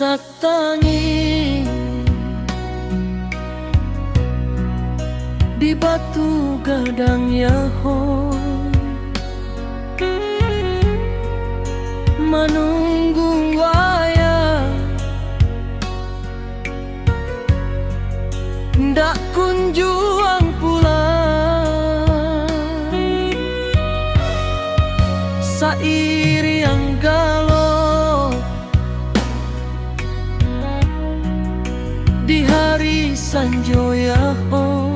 sak tangi di batu gadang Yaho, menunggu waya ndak kunjung pulang. Sairi yang galau di hari Sanjo Yaho,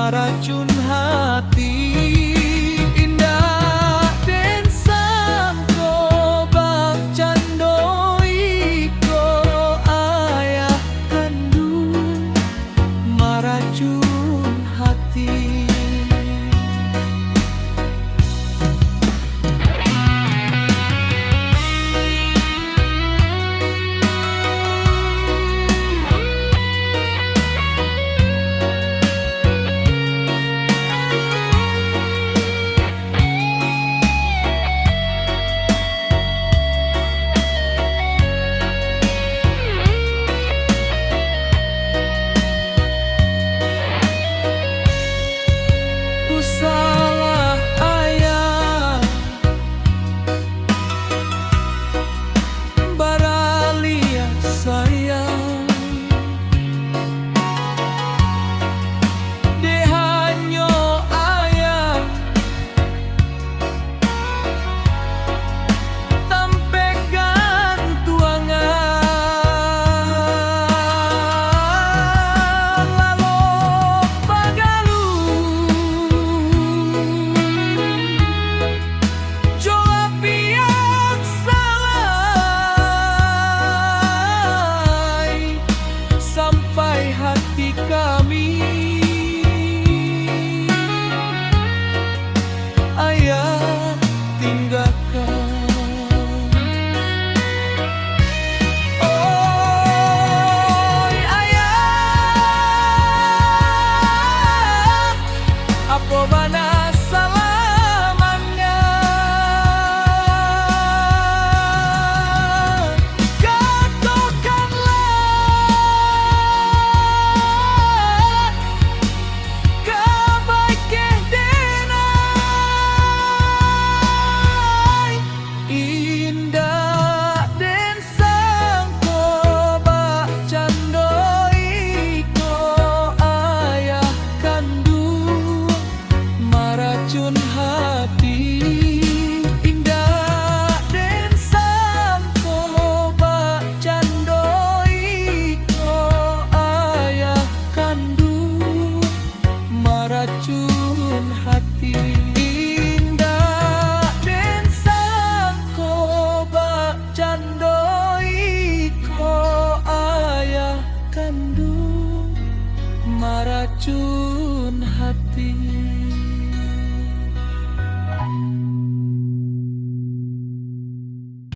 racun hati indah den sangko bak candoi ko ayah kandung maracun hati. Salah ayah baralia sayang dehanyo ayah tampekan tuangan lalu pagalu sampai hati kami ayah tinggalkan. Oh ayah, apa mana salamannya racun hati indah den sangko bak candoi ko ayah kandung maracun hati indah den sangko bak cucu